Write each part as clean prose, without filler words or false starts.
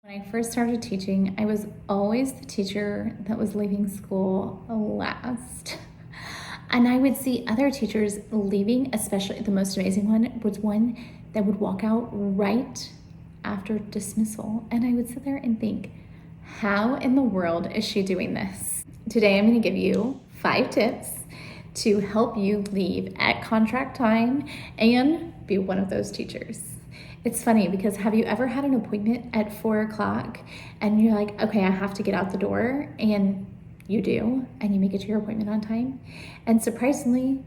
When I first started teaching, I was always the teacher that was leaving school last. And I would see other teachers leaving, especially the most amazing one was one that would walk out right after dismissal. And I would sit there and think, how in the world is she doing this? Today, I'm going to give you 5 tips to help you leave at contract time and be one of those teachers. It's funny because have you ever had an appointment at 4 o'clock and you're like, okay, I have to get out the door, and you do, and you make it to your appointment on time. And surprisingly,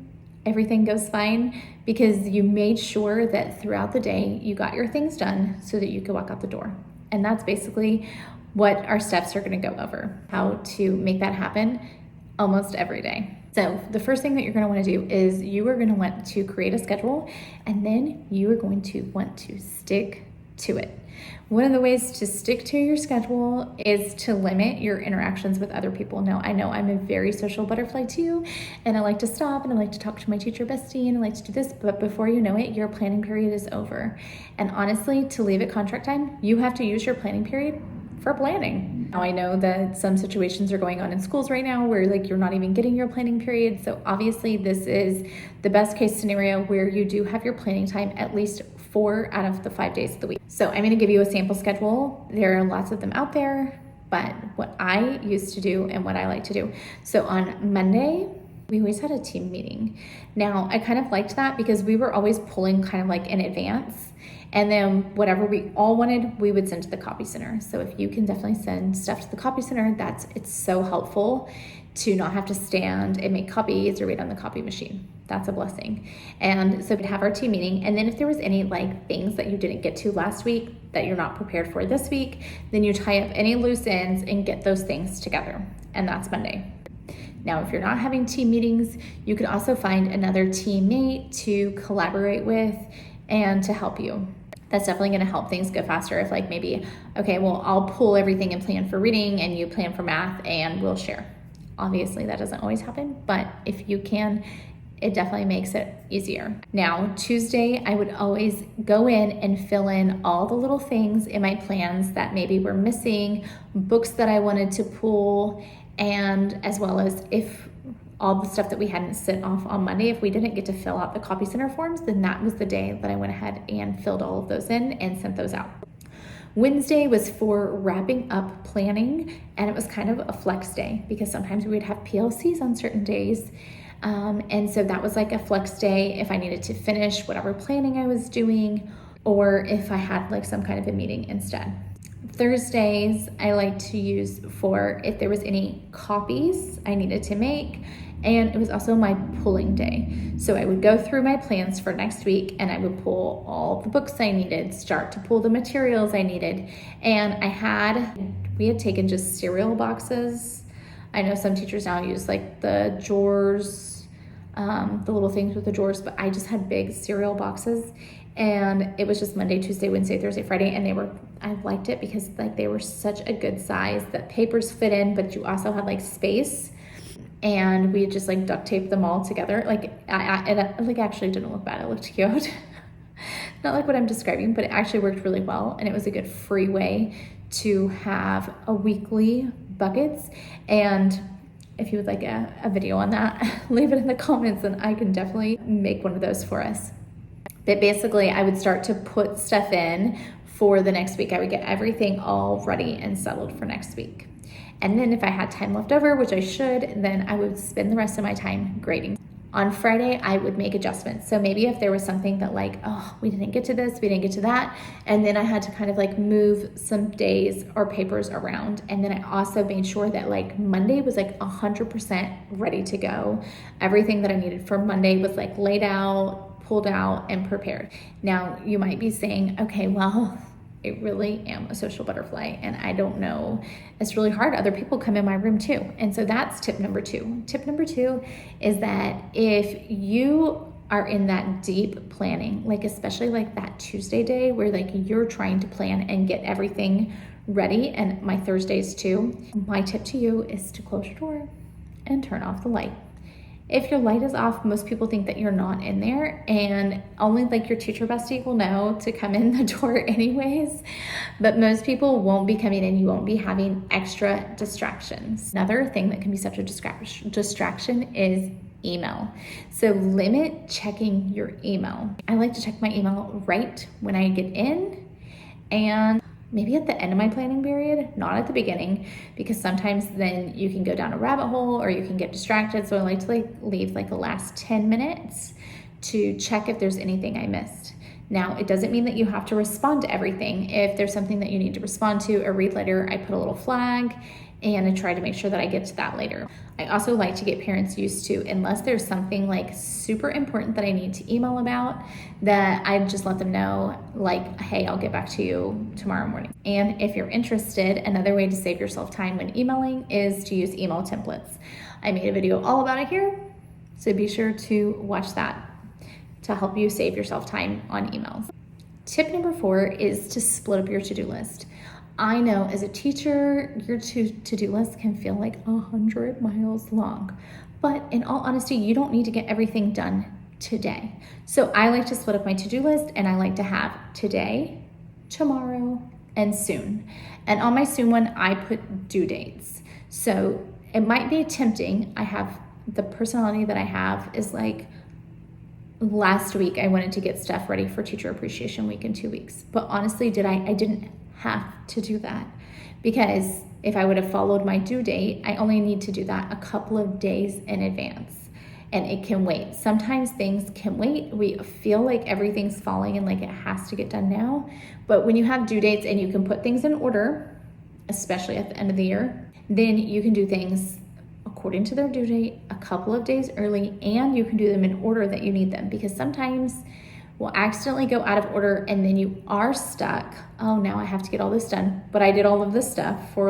everything goes fine because you made sure that throughout the day you got your things done so that you could walk out the door. And that's basically what our steps are going to go over, how to make that happen almost every day. So the first thing that you're going to want to do is you are going to want to create a schedule, and then you are going to want to stick to it. One of the ways to stick to your schedule is to limit your interactions with other people. Now, I know I'm a very social butterfly too, and I like to stop and I like to talk to my teacher bestie and I like to do this, but before you know it, your planning period is over. And honestly, to leave at contract time, you have to use your planning period for planning. Now I know that some situations are going on in schools right now where you're not even getting your planning period. So obviously this is the best case scenario where you do have your planning time at least 4 out of the 5 days of the week. So I'm going to give you a sample schedule. There are lots of them out there, but what I used to do and what I like to do. So on Monday, we always had a team meeting. Now I kind of liked that because we were always pulling kind of in advance. And then whatever we all wanted, we would send to the copy center. So if you can definitely send stuff to the copy center, it's so helpful to not have to stand and make copies or wait on the copy machine. That's a blessing. And so we'd have our team meeting. And then if there was any things that you didn't get to last week that you're not prepared for this week, then you tie up any loose ends and get those things together. And that's Monday. Now, if you're not having team meetings, you could also find another teammate to collaborate with and to help you. That's definitely going to help things go faster. If maybe, okay, well, I'll pull everything and plan for reading and you plan for math and we'll share. Obviously that doesn't always happen, but if you can, it definitely makes it easier. Now, Tuesday, I would always go in and fill in all the little things in my plans that maybe were missing, books that I wanted to pull, and as well as if all the stuff that we hadn't sent off on Monday, if we didn't get to fill out the copy center forms, then that was the day that I went ahead and filled all of those in and sent those out. Wednesday was for wrapping up planning, and it was kind of a flex day because sometimes we would have PLCs on certain days. And so that was a flex day if I needed to finish whatever planning I was doing, or if I had some kind of a meeting instead. Thursdays I like to use for if there was any copies I needed to make, and it was also my pulling day. So I would go through my plans for next week and I would pull all the books I needed, start to pull the materials I needed. And we had taken just cereal boxes. I know some teachers now use the drawers, the little things with the drawers, but I just had big cereal boxes. And it was just Monday, Tuesday, Wednesday, Thursday, Friday. And I liked it because they were such a good size that papers fit in, but you also had space. And we just duct taped them all together. It actually didn't look bad. It looked cute. Not what I'm describing, but it actually worked really well. And it was a good free way to have a weekly buckets. And if you would like a video on that, leave it in the comments and I can definitely make one of those for us. But basically, I would start to put stuff in for the next week. I would get everything all ready and settled for next week. And then if I had time left over, which I should, then I would spend the rest of my time grading. On Friday, I would make adjustments. So maybe if there was something that we didn't get to this, we didn't get to that, and then I had to kind of move some days or papers around. And then I also made sure that Monday was 100% ready to go. Everything that I needed for Monday was laid out, pulled out, and prepared. Now, you might be saying, okay, well, I really am a social butterfly and I don't know. It's really hard. Other people come in my room too. And so that's tip number 2. Tip number 2 is that if you are in that deep planning, especially that Tuesday day where you're trying to plan and get everything ready, and my Thursdays too, my tip to you is to close your door and turn off the light If your light is off, most people think that you're not in there, and only like your teacher bestie will know to come in the door anyways. But most people won't be coming in. You won't be having extra distractions. Another thing that can be such a distraction is email. So limit checking your email. I like to check my email right when I get in, and maybe at the end of my planning period, not at the beginning, because sometimes then you can go down a rabbit hole or you can get distracted. So I like to leave the last 10 minutes to check if there's anything I missed. Now, it doesn't mean that you have to respond to everything. If there's something that you need to respond to or read later, I put a little flag and I try to make sure that I get to that later. I also like to get parents used to, unless there's something super important that I need to email about, that I just let them know hey, I'll get back to you tomorrow morning. And if you're interested, another way to save yourself time when emailing is to use email templates. I made a video all about it here, so be sure to watch that to help you save yourself time on emails. Tip number 4 is to split up your to-do list. I know as a teacher, your to-do list can feel like 100 miles long, but in all honesty, you don't need to get everything done today. So I like to split up my to-do list, and I like to have today, tomorrow, and soon. And on my soon one, I put due dates. So it might be tempting. I have the personality that I have is last week I wanted to get stuff ready for Teacher Appreciation Week in 2 weeks. But honestly, I didn't have to do that, because if I would have followed my due date, I only need to do that a couple of days in advance, and it can wait. Sometimes things can wait. We feel like everything's falling and it has to get done now. But when you have due dates and you can put things in order, especially at the end of the year, then you can do things according to their due date a couple of days early, and you can do them in order that you need them, because sometimes we'll accidentally go out of order and then you are stuck. Oh, now I have to get all this done, but I did all of this stuff for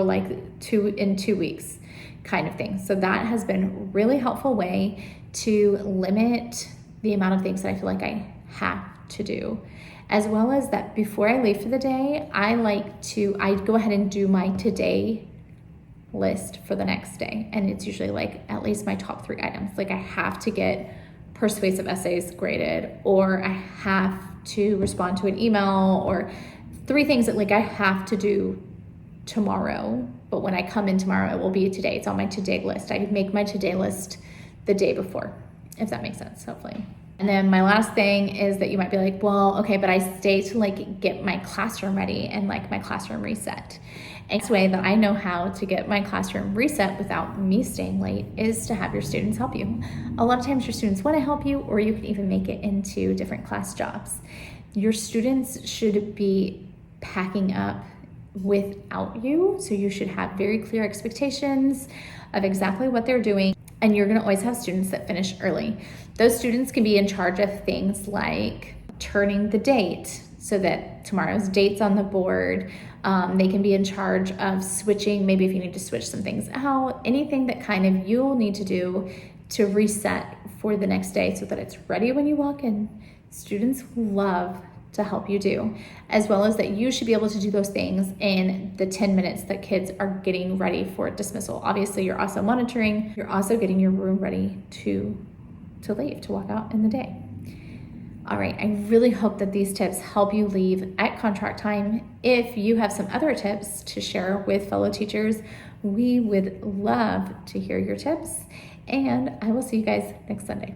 2 weeks kind of thing. So that has been a really helpful way to limit the amount of things that I feel like I have to do. As well as that, before I leave for the day, I go ahead and do my today list for the next day. And it's usually at least my top 3 items. I have to get persuasive essays graded, or I have to respond to an email, or 3 things that I have to do tomorrow. But when I come in tomorrow, it will be today. It's on my today list. I make my today list the day before, if that makes sense, hopefully. And then my last thing is that you might be like, well, okay, but I stay to get my classroom ready and my classroom reset. And the way that I know how to get my classroom reset without me staying late is to have your students help you. A lot of times your students want to help you, or you can even make it into different class jobs. Your students should be packing up without you, so you should have very clear expectations of exactly what they're doing. And you're going to always have students that finish early. Those students can be in charge of things like turning the date so that tomorrow's date's on the board. They can be in charge of switching, maybe if you need to switch some things out, anything that you'll need to do to reset for the next day so that it's ready when you walk in. Students love to help you do, as well as that you should be able to do those things in the 10 minutes that kids are getting ready for dismissal. Obviously, you're also monitoring, you're also getting your room ready to leave, to walk out in the day. All right, I really hope that these tips help you leave at contract time. If you have some other tips to share with fellow teachers, we would love to hear your tips, and I will see you guys next Sunday.